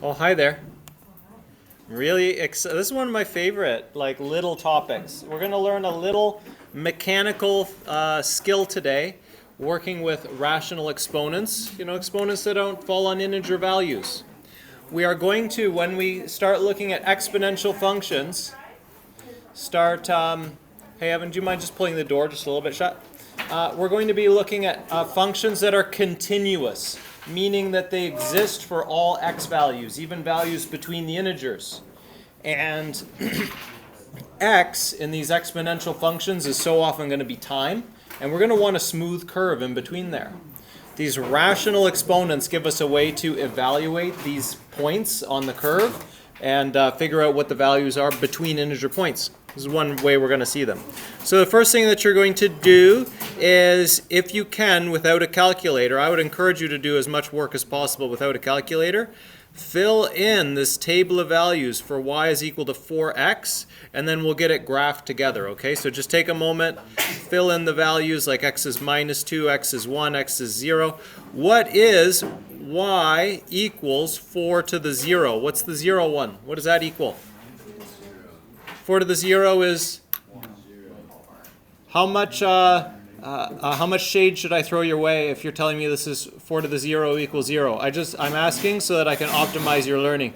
Oh, hi there. This is one of my favorite, little topics. We're going to learn a little mechanical skill today, working with rational exponents. Exponents that don't fall on integer values. We are going to, when we start looking at exponential functions, hey Evan, do you mind just pulling the door just a little bit shut? We're going to be looking at functions that are continuous, meaning that they exist for all x values, even values between the integers. And x in these exponential functions is so often going to be time, and we're going to want a smooth curve in between there. These rational exponents give us a way to evaluate these points on the curve and figure out what the values are between integer points. This is one way we're going to see them. So the first thing that you're going to do is, if you can, without a calculator, I would encourage you to do as much work as possible without a calculator. Fill in this table of values for y is equal to 4x, and then we'll get it graphed together, okay? So just take a moment, fill in the values like x is minus 2, x is 1, x is 0. What is y equals 4 to the 0? What's the 0 one? What does that equal? 4 to the 0 is how much shade should I throw your way if you're telling me this is 4 to the 0 equals 0? I'm asking so that I can optimize your learning.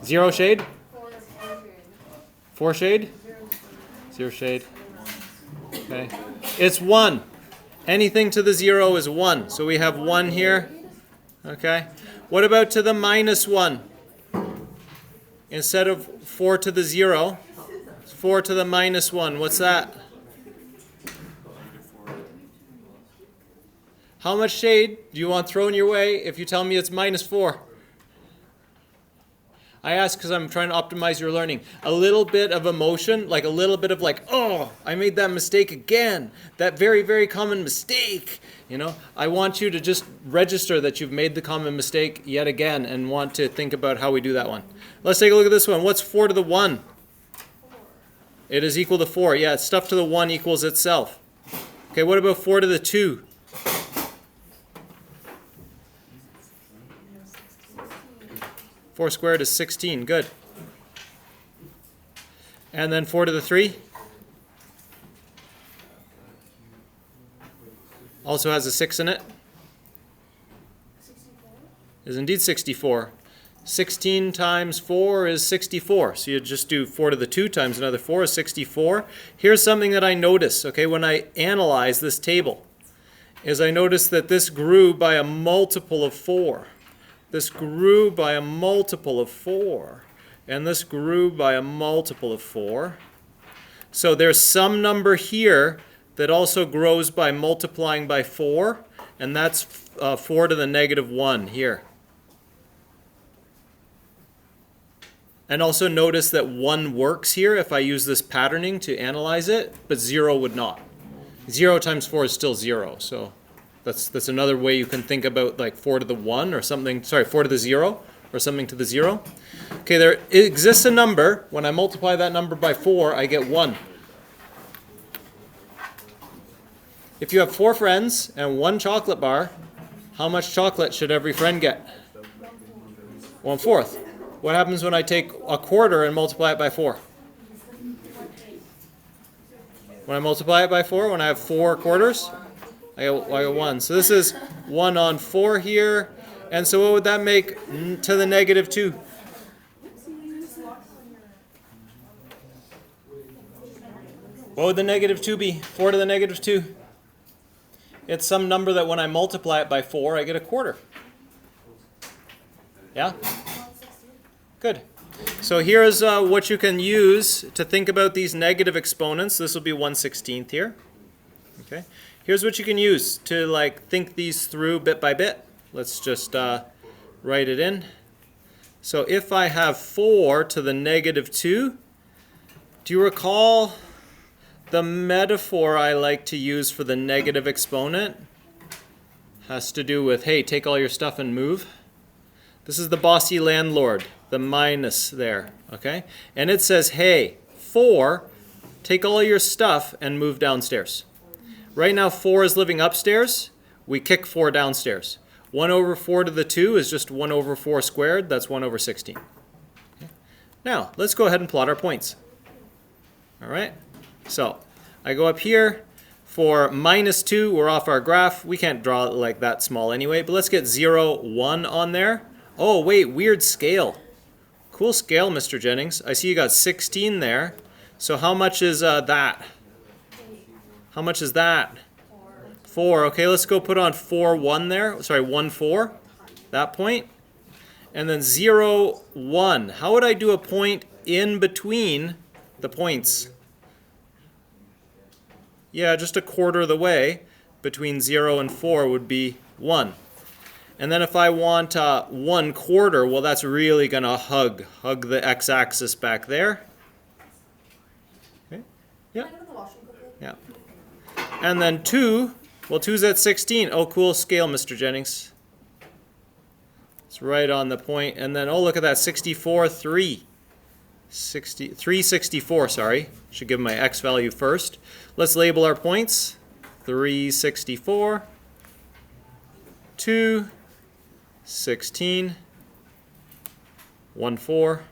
0 shade? 4 shade? 0 shade. Okay. It's 1. Anything to the 0 is 1. So we have 1 here. Okay. What about to the minus 1? Instead of 4 to the 0, it's 4 to the minus 1. What's that? How much shade do you want thrown your way if you tell me it's minus 4? I ask because I'm trying to optimize your learning. A little bit of emotion, like a little bit of oh, I made that mistake again. That very, very common mistake. I want you to just register that you've made the common mistake yet again and want to think about how we do that one. Let's take a look at this one. What's 4 to the 1? It is equal to 4. Yeah, stuff to the 1 equals itself. Okay, what about 4 to the 2? Four squared is 16. Good. And then 4 to the 3? Also has a 6 in it. Is indeed 64. 16 times 4 is 64. So you just do 4 to the 2 times another 4 is 64. Here's something that I notice, okay, when I analyze this table, is I notice that this grew by a multiple of 4. This grew by a multiple of 4. And this grew by a multiple of 4. So there's some number here that also grows by multiplying by 4. And that's 4 to the negative 1 here. And also notice that 1 works here if I use this patterning to analyze it, but 0 would not. 0 times 4 is still 0. So that's another way you can think about 4 to the 1 or something, 4 to the 0 or something to the 0. Okay, there exists a number. When I multiply that number by 4, I get 1. If you have 4 friends and 1 chocolate bar, how much chocolate should every friend get? 1/4. What happens when I take a quarter and multiply it by 4? When I multiply it by 4, when I have 4 quarters, I get 1. So this is 1 on 4 here. And so what would that make to the negative 2? What would the negative 2 be? 4 to the negative 2. It's some number that when I multiply it by 4, I get a quarter. Yeah? Good. So here's what you can use to think about these negative exponents. This will be 1/16 here. Okay. Here's what you can use to think these through bit by bit. Let's just write it in. So if I have 4 to the negative 2, do you recall the metaphor I like to use for the negative exponent? Has to do with, hey, take all your stuff and move. This is the bossy landlord, the minus there, okay? And it says, hey, 4, take all your stuff and move downstairs. Right now 4 is living upstairs. We kick 4 downstairs. 1 over 4 to the 2 is just 1 over 4 squared. That's 1 over 16. Okay. Now, let's go ahead and plot our points. All right? So, I go up here. For minus 2, we're off our graph. We can't draw it like that small anyway, but let's get 0, 1 on there. Oh, wait, weird scale. Cool scale, Mr. Jennings. I see you got 16 there. So how much is that? How much is that? 4. Okay, let's go put on 4, 1 there. Sorry, 1, 4. That point. And then 0, 1. How would I do a point in between the points? Yeah, just a quarter of the way between 0 and 4 would be 1. And then if I want 1/4, well, that's really going to hug the x-axis back there. Okay. Yeah. Yeah. And then 2, well, 2's at 16. Oh, cool scale, Mr. Jennings. It's right on the point. And then, oh, look at that, 64, 3. 364, sorry. Should give my x value first. Let's label our points. 364, 2, 16, 1, 4,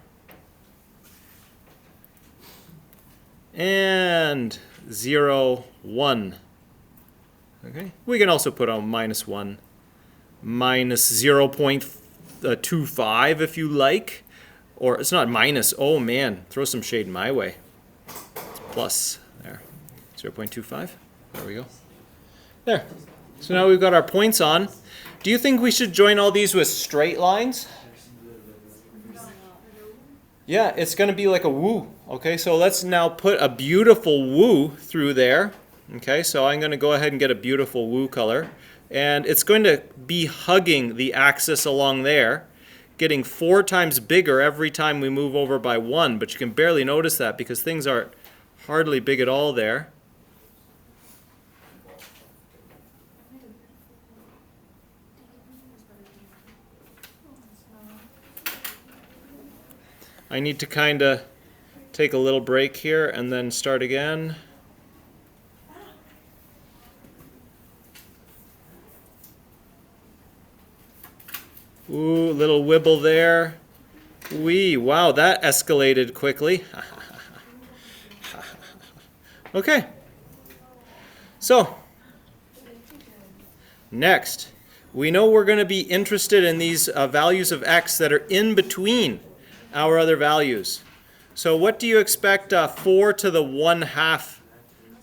and 0, 1. Okay. We can also put on minus 1, minus 0.25 if you like. Or it's not minus. Oh, man. Throw some shade my way. It's plus. There. 0.25. There we go. There. So now we've got our points on. Do you think we should join all these with straight lines? Yeah, it's going to be like a woo. Okay, so let's now put a beautiful woo through there. Okay, so I'm going to go ahead and get a beautiful woo color. And it's going to be hugging the axis along there, getting 4 times bigger every time we move over by 1, but you can barely notice that because things aren't hardly big at all there. I need to kind of take a little break here and then start again. Ooh, little wibble there. Wee, wow, that escalated quickly. Okay. So, next, we know we're going to be interested in these values of x that are in between our other values. So what do you expect 4 to the 1/2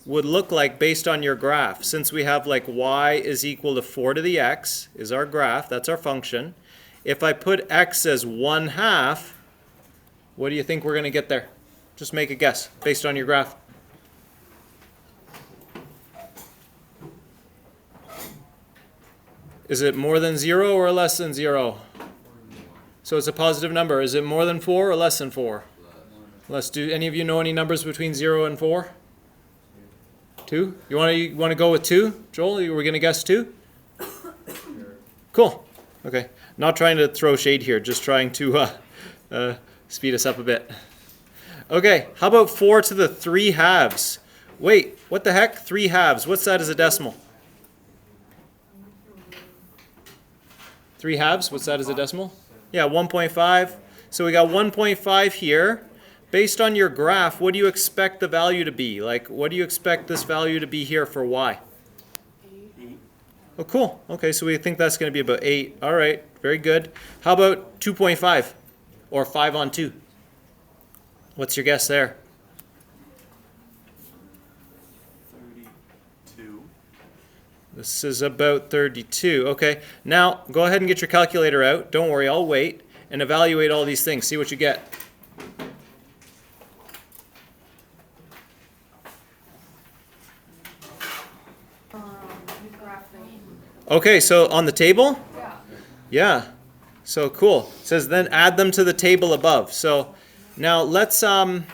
would look like based on your graph? Since we have like y is equal to 4 to the x is our graph, that's our function. If I put x as 1/2, what do you think we're going to get there? Just make a guess based on your graph. Is it more than 0 or less than 0? So it's a positive number. Is it more than 4 or less than 4? Less. Do any of you know any numbers between 0 and 4? 2? You want to go with 2? Joel, you were going to guess 2? Cool. Okay. Not trying to throw shade here, just trying to speed us up a bit. Okay, how about 4 to the 3/2? Wait, what the heck? 3/2. What's that as a decimal? 3/2, what's that as a decimal? Yeah, 1.5. So we got 1.5 here. Based on your graph, what do you expect the value to be? Like, what do you expect this value to be here for y? 8. Oh, cool. Okay, so we think that's going to be about 8. All right, very good. How about 2.5 or 5 on 2? What's your guess there? 32. This is about 32. Okay, now go ahead and get your calculator out. Don't worry, I'll wait. And evaluate all these things. See what you get. Okay, so on the table? Yeah. So cool. It says then add them to the table above. So now let's I'm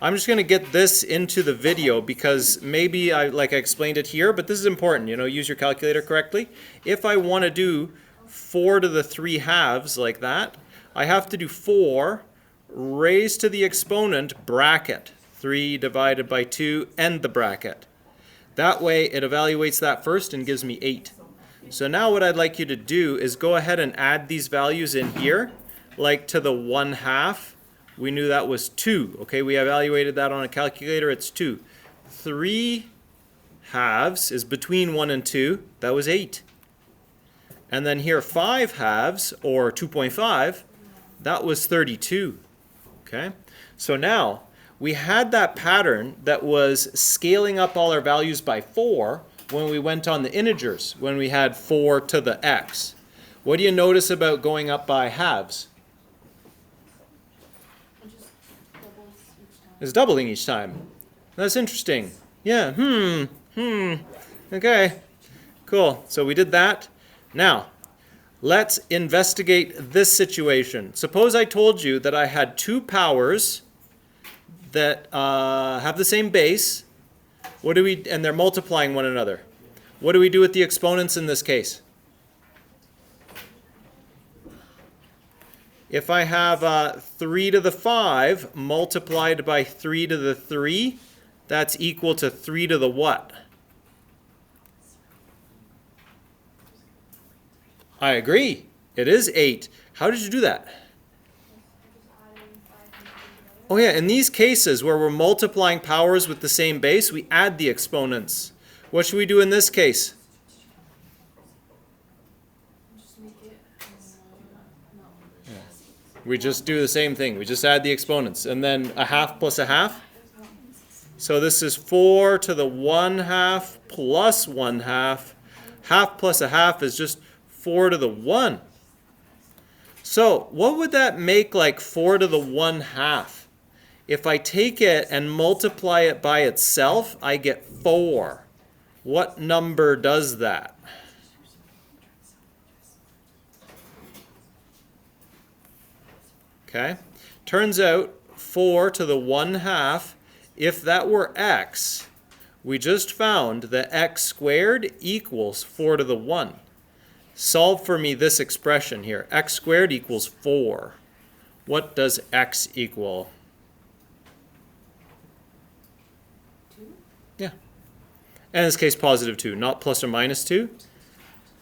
just going to get this into the video because maybe I explained it here, but this is important, use your calculator correctly. If I want to do 4 to the 3/2 like that, I have to do 4 raised to the exponent bracket 3 divided by 2 end the bracket. That way it evaluates that first and gives me 8. So now what I'd like you to do is go ahead and add these values in here, like to the 1/2. We knew that was 2. Okay, we evaluated that on a calculator. It's 2. 3/2 is between 1 and 2. That was 8. And then here 5/2, or 2.5, that was 32. Okay, so now we had that pattern that was scaling up all our values by 4 when we went on the integers, when we had 4 to the x. What do you notice about going up by halves? It's doubling each time. That's interesting. Yeah, okay, cool. So we did that. Now, let's investigate this situation. Suppose I told you that I had two powers that have the same base. And they're multiplying one another. What do we do with the exponents in this case? If I have 3 to the 5 multiplied by 3 to the 3, that's equal to 3 to the what? I agree. It is 8. How did you do that? Oh yeah, in these cases where we're multiplying powers with the same base, we add the exponents. What should we do in this case? We just do the same thing. We just add the exponents. And then 1/2 plus 1/2. So this is 4 to the 1/2 plus 1/2. 1/2 plus 1/2 is just 4 to the 1. So what would that make like 4 to the 1/2? If I take it and multiply it by itself, I get 4. What number does that? Okay. Turns out 4 to the 1/2, if that were x, we just found that x squared equals 4 to the 1. Solve for me this expression here. X squared equals 4. What does x equal? 2? Yeah. And in this case, positive 2, not plus or minus 2.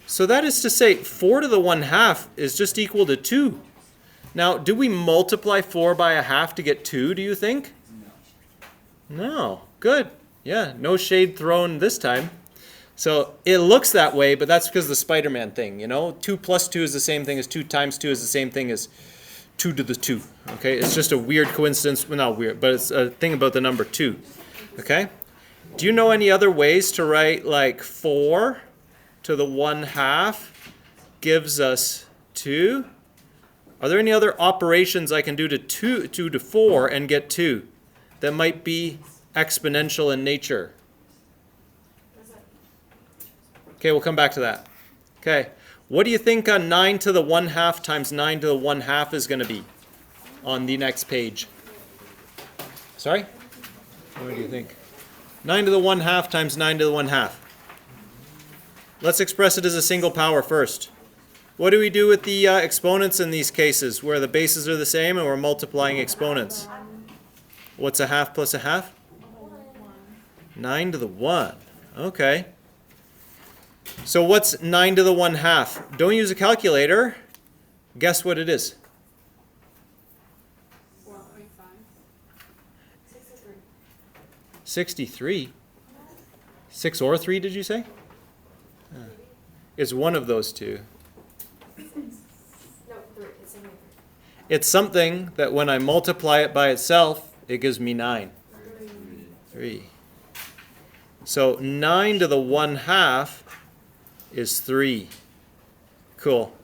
So that is to say, 4 to the 1/2 is just equal to 2. Now, do we multiply 4 by 1/2 to get 2, do you think? No. Good. Yeah, no shade thrown this time. So it looks that way, but that's because of the Spider-Man thing, you know? 2 plus 2 is the same thing as 2 times 2 is the same thing as 2 to the 2. Okay, it's just a weird coincidence. Well, not weird, but it's a thing about the number 2. Okay? Do you know any other ways to write like 4 to the 1/2 gives us 2? Are there any other operations I can do to 2 to 4 and get 2 that might be exponential in nature? Okay, we'll come back to that. Okay, what do you think 9 to the 1/2 times 9 to the 1/2 is going to be on the next page? Sorry? What do you think? 9 to the 1/2 times 9 to the 1/2. Let's express it as a single power first. What do we do with the exponents in these cases where the bases are the same and we're multiplying exponents? What's 1/2 plus 1/2? 9 to the 1. Okay. So what's 9 to the 1/2? Don't use a calculator. Guess what it is. 63. 6 or 3, did you say? It's one of those two. No, 3. It's only 3. It's something that when I multiply it by itself, it gives me 9. 3. So 9 to the 1/2 is 3. Cool.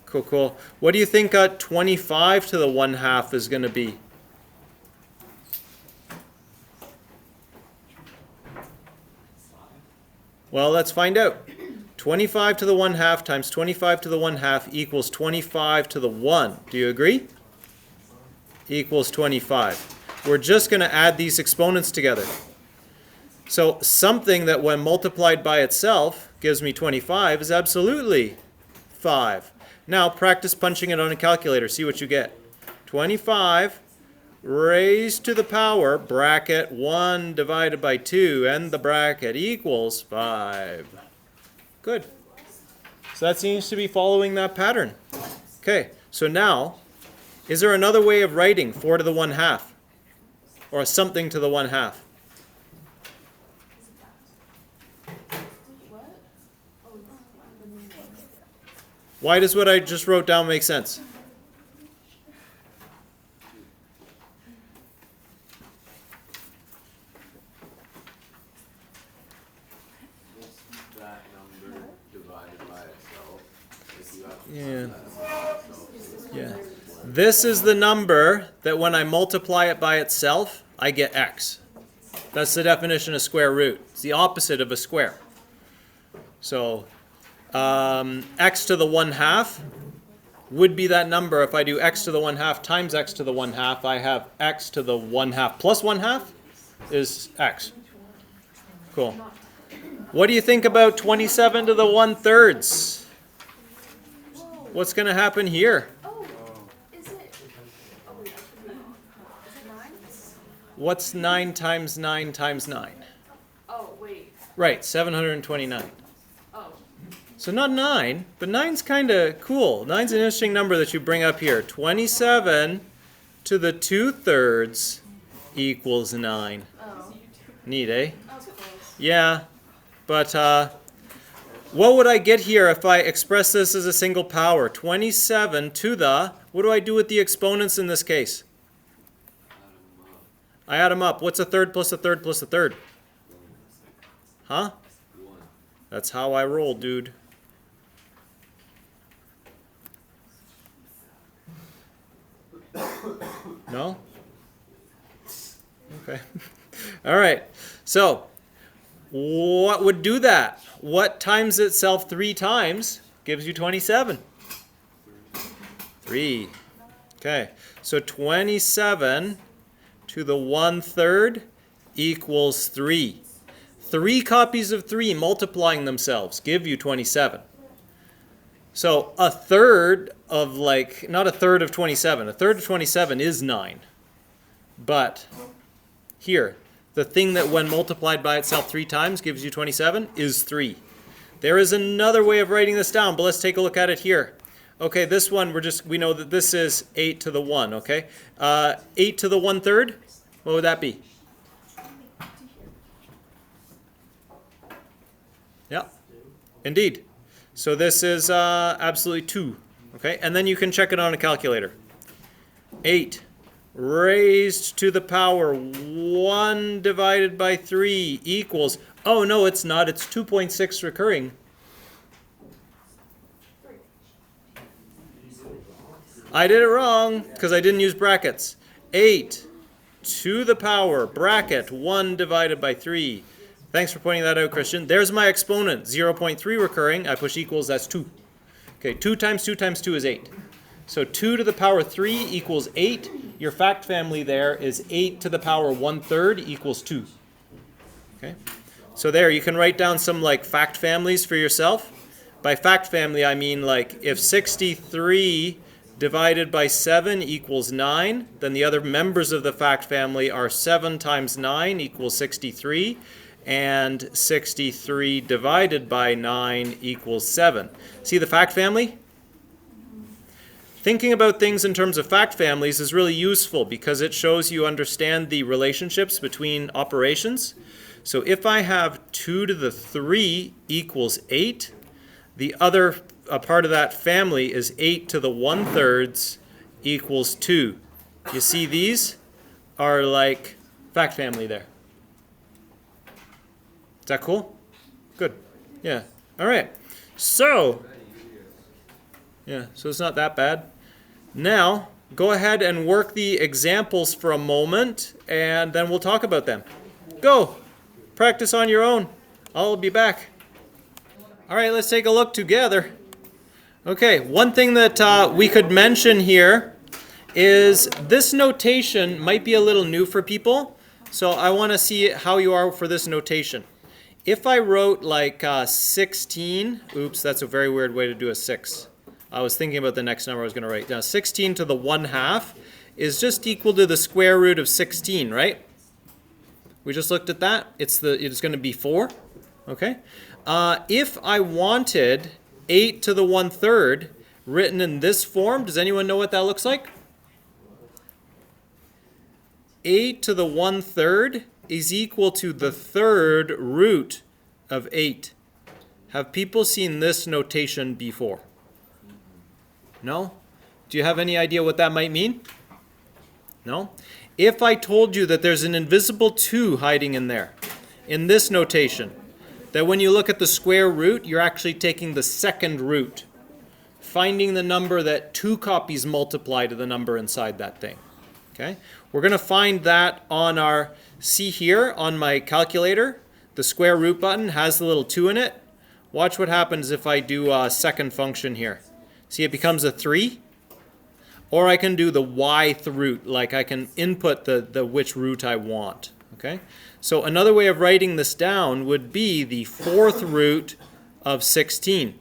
Cool, cool. What do you think 25 to the 1/2 is going to be? Well, let's find out. 25 to the 1/2 times 25 to the 1/2 equals 25 to the 1. Do you agree? Equals 25. We're just going to add these exponents together. So something that when multiplied by itself gives me 25 is absolutely 5. Now practice punching it on a calculator. See what you get. 25 raised to the power, bracket 1 divided by 2, and the bracket equals 5. Good. So that seems to be following that pattern. Okay, so now, is there another way of writing 4 to the 1/2? Or something to the 1/2? What? Oh, Why does what I just wrote down make sense? That number divided by itself. If you have to Yeah. sum that itself, Yeah. This is the number that when I multiply it by itself, I get x. That's the definition of square root. It's the opposite of a square. So x to the 1/2 would be that number. If I do x to the 1/2 times x to the 1/2, I have x to the 1/2 plus 1/2 is x. Cool. What do you think about 27 to the 1/3? What's going to happen here? Oh, is it? Oh, wait, I could be wrong. Is it 9? What's 9 times 9 times 9? Oh, wait. Right, 729. Oh. So not 9, but 9's kind of cool. 9's an interesting number that you bring up here. 27 to the 2/3 equals 9. Oh. Neat, eh? That was close. Yeah, but what would I get here if I express this as a single power? 27 to the, what do I do with the exponents in this case? I add them up. What's a third plus a third plus a third? Huh? That's how I roll, dude. No? Okay. All right. So, what would do that? What times itself 3 times gives you 27? 3. Okay. So 27 to the 1/3 equals 3. 3 copies of 3 multiplying themselves give you 27. So a third of not a third of 27. A third of 27 is 9. But here, the thing that when multiplied by itself 3 times gives you 27 is 3. There is another way of writing this down, but let's take a look at it here. Okay, this one we know that this is 8 to the 1, okay? 8 to the 1/3, what would that be? Yeah, indeed. So this is absolutely 2, okay? And then you can check it on a calculator. 8 raised to the power 1 divided by 3 equals, oh no, it's not, it's 2.6 recurring. I did it wrong because I didn't use brackets. 8 to the power, bracket, 1 divided by 3. Thanks for pointing that out, Christian. There's my exponent, 0.3 recurring. I push equals, that's 2. Okay, 2 times 2 times 2 is 8. So 2 to the power 3 equals 8. Your fact family there is 8 to the power 1/3 equals 2. Okay, so there, you can write down some fact families for yourself. By fact family, I mean if 63 divided by 7 equals 9, then the other members of the fact family are 7 times 9 equals 63, and 63 divided by 9 equals 7. See the fact family? Thinking about things in terms of fact families is really useful because it shows you understand the relationships between operations. So if I have 2 to the 3 equals 8, the other part of that family is 8 to the 1/3 equals 2. You see these are fact family there. Is that cool? Good. Yeah. All right. So, yeah, so it's not that bad. Now, go ahead and work the examples for a moment, and then we'll talk about them. Go. Practice on your own. I'll be back. All right, let's take a look together. Okay, one thing that we could mention here is this notation might be a little new for people, so I want to see how you are for this notation. If I wrote 16, oops, that's a very weird way to do a 6. I was thinking about the next number I was going to write. Now, 16 to the 1/2 is just equal to the square root of 16, right? We just looked at that. It's going to be 4. Okay. If I wanted 8 to the 1/3 written in this form. Does anyone know what that looks like? 8 to the 1/3 is equal to the third root of 8. Have people seen this notation before? No? Do you have any idea what that might mean? No? If I told you that there's an invisible 2 hiding in there, in this notation, that when you look at the square root, you're actually taking the second root, finding the number that 2 copies multiply to the number inside that thing. Okay? We're going to find that on our, see here on my calculator, the square root button has the little 2 in it. Watch what happens if I do a second function here. See, it becomes a 3. Or I can do the yth root, like I can input the which root I want. Okay? So another way of writing this down would be the fourth root of 16.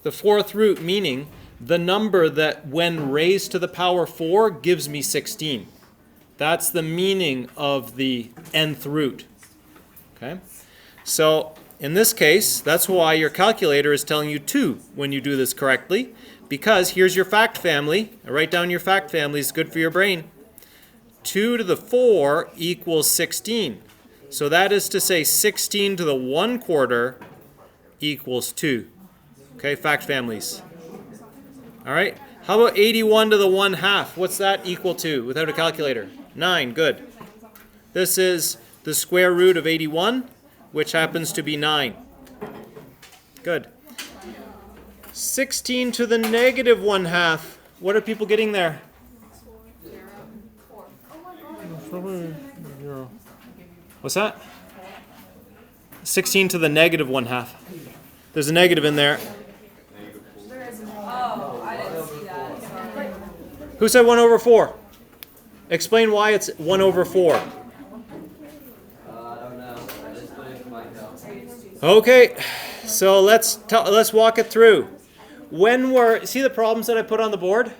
The fourth root meaning the number that when raised to the power 4 gives me 16. That's the meaning of the nth root. Okay? So in this case, that's why your calculator is telling you 2 when you do this correctly. Because here's your fact family. Write down your fact family. It's good for your brain. 2 to the 4 equals 16. So that is to say 16 to the 1/4 equals 2. Okay, fact families. All right. How about 81 to the 1/2? What's that equal to without a calculator? 9. Good. This is the square root of 81, which happens to be 9. Good. 16 to the negative 1/2. What are people getting there? 0. What's that? 16 to the negative 1/2. There's a negative in there. Oh, I didn't see that. Sorry. Who said 1/4? Explain why it's 1/4. I don't know. I just put it in my calculator. Okay, so let's walk it through. When see the problems that I put on the board?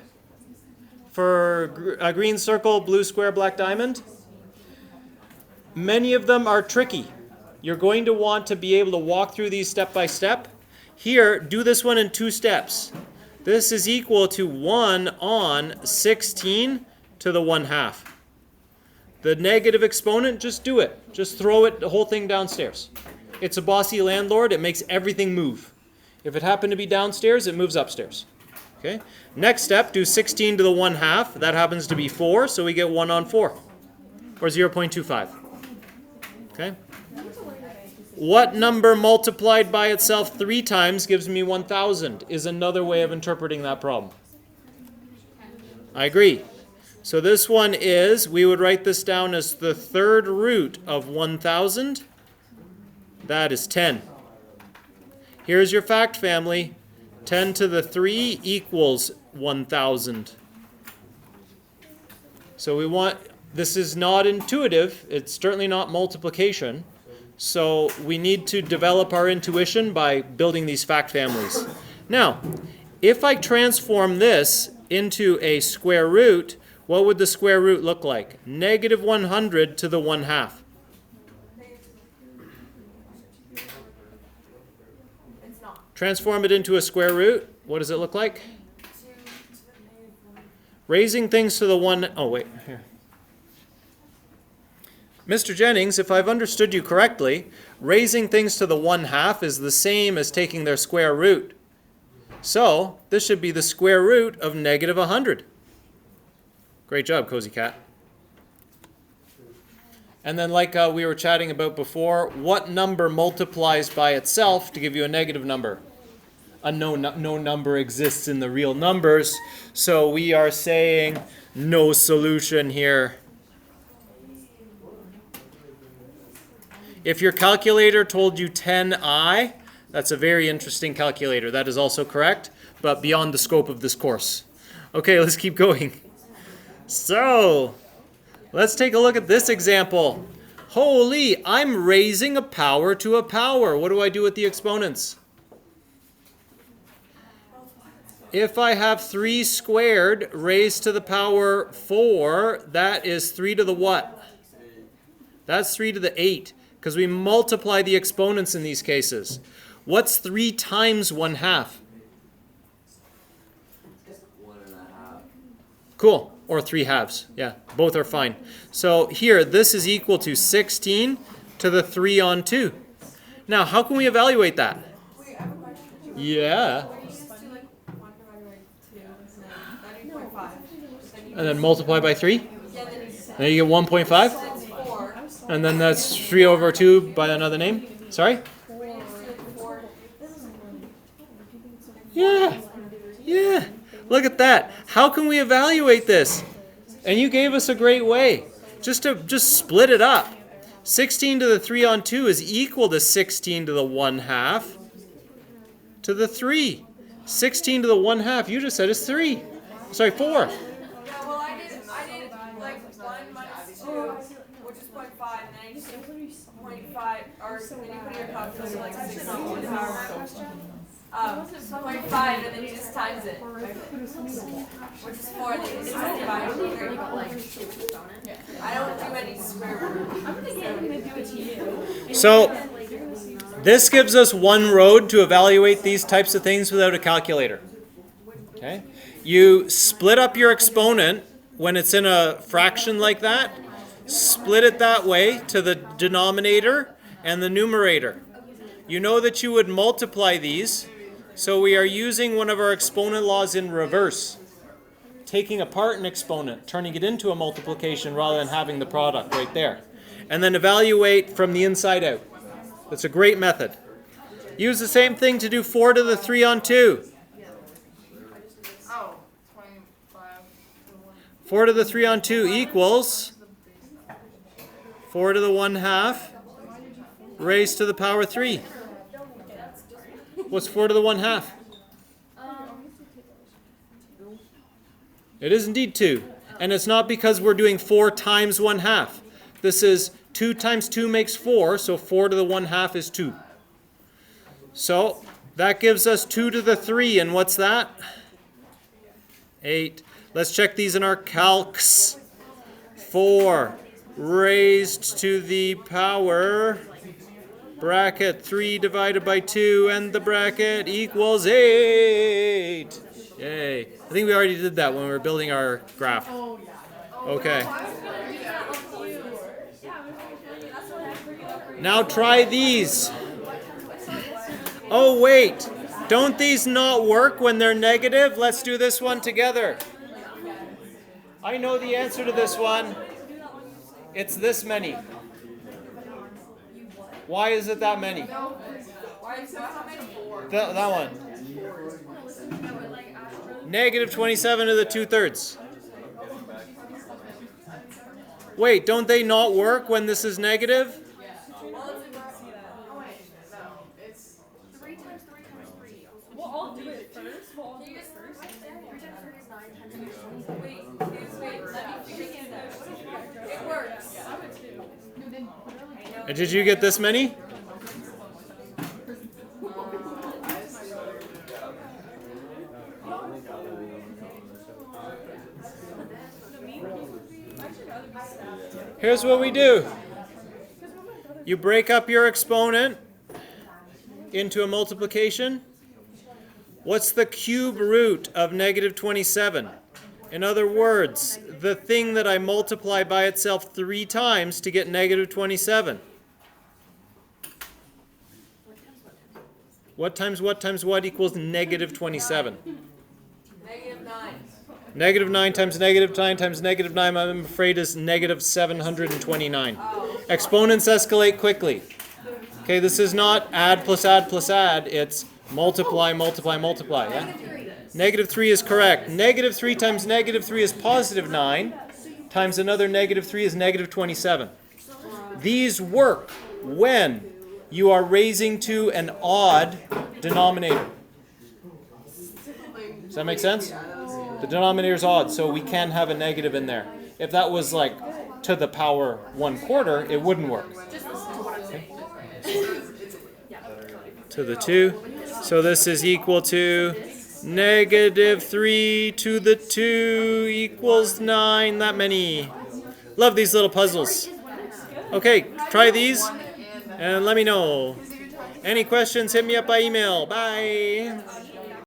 For a green circle, blue square, black diamond? Many of them are tricky. You're going to want to be able to walk through these step by step. Here, do this one in 2 steps. This is equal to 1 on 16 to the 1/2. The negative exponent, just do it. Just throw it, the whole thing downstairs. It's a bossy landlord. It makes everything move. If it happened to be downstairs, it moves upstairs. Okay. Next step, do 16 to the 1/2. That happens to be 4, so we get 1 on 4, or 0.25. Okay. What number multiplied by itself 3 times gives me 1,000 is another way of interpreting that problem. I agree. So this one is, we would write this down as the third root of 1,000. That is 10. Here's your fact family. 10 to the 3 equals 1,000. So we want, this is not intuitive. It's certainly not multiplication. So we need to develop our intuition by building these fact families. Now, if I transform this into a square root, what would the square root look like? Negative 100 to the 1/2. It's not. Transform it into a square root. What does it look like? 2 to the negative 1. Raising things to the 1. Oh, wait. Here. Mr. Jennings, if I've understood you correctly, raising things to the 1/2 is the same as taking their square root. So this should be the square root of negative 100. Great job, Cozy Cat. And then like we were chatting about before, what number multiplies by itself to give you a negative number? No number exists in the real numbers, so we are saying no solution here. If your calculator told you 10i, that's a very interesting calculator. That is also correct, but beyond the scope of this course. Okay, let's keep going. So, let's take a look at this example. Holy, I'm raising a power to a power. What do I do with the exponents? If I have 3 squared raised to the power 4, that is 3 to the what? That's 3 to the 8, because we multiply the exponents in these cases. What's 3 times 1/2? 1.5. Cool. Or 3 halves. Yeah, both are fine. So here, this is equal to 16 to the 3 on 2. Now, how can we evaluate that? Wait, I have a question. Yeah. Where you just do like 1 divided by 2, and then that'd be 0.5. And then multiply by 3. Yeah, then you Then you get 1.5. that's 4. And then that's 3 over 2 by another name. Sorry? Where you just do like 4. Yeah. Yeah. Look at that. How can we evaluate this? And you gave us a great way. Just split it up. 16 to the 3 on 2 is equal to 16 to the 1/2 to the 3. 16 to the 1/2, you just said is 3. Sorry, 4. Yeah, well, I did like 1 minus 2, which is 0.5, and then I just did 0.5, or then you put in your calculator like 6 on 1 power. 0.5, and then you just times it, which is 4, and then you just divide it. I don't do any square root. So this gives us one road to evaluate these types of things without a calculator. Okay? You split up your exponent when it's in a fraction like that. Split it that way to the denominator and the numerator. You know that you would multiply these, so we are using one of our exponent laws in reverse. Taking apart an exponent, turning it into a multiplication rather than having the product right there. And then evaluate from the inside out. That's a great method. Use the same thing to do 4 to the 3 on 2. 4 to the 3 on 2 equals 4 to the 1/2 raised to the power 3. What's 4 to the 1/2? It is indeed 2. And it's not because we're doing 4 times 1/2. This is 2 times 2 makes 4, so 4 to the 1/2 is 2. So that gives us 2 to the 3, and what's that? 8. Let's check these in our calcs. 4 raised to the power, bracket 3 divided by 2, and the bracket equals 8. Yay. I think we already did that when we were building our graph. Okay. Now try these. Oh wait, don't these not work when they're negative? Let's do this one together. I know the answer to this one. It's this many. Why is it that many? That one. Negative 27 to the 2/3. Wait, don't they not work when this is negative? 3 times 3 times 3. We'll all do it first. We'll all do it first. 3 times 3 is 9 times 3 is 27. Wait, let me figure it out. It works. I would too. And did you get this many? Here's what we do. You break up your exponent into a multiplication. What's the cube root of negative 27? In other words, the thing that I multiply by itself 3 times to get negative 27. What times what equals negative 27? Negative 9. Negative 9 times negative 9 times negative 9, I'm afraid, is negative 729. Exponents escalate quickly. Okay, this is not add plus add plus add. It's multiply, multiply, multiply. Yeah? Negative 3 is correct. Negative 3 times negative 3 is positive 9, times another negative 3 is negative 27. These work when you are raising to an odd denominator. Does that make sense? The denominator is odd, so we can have a negative in there. If that was like to the power 1/4, it wouldn't work. Okay. To the 2. So this is equal to negative 3 to the 2 equals 9. That many. Love these little puzzles. Okay, try these and let me know. Any questions, hit me up by email. Bye.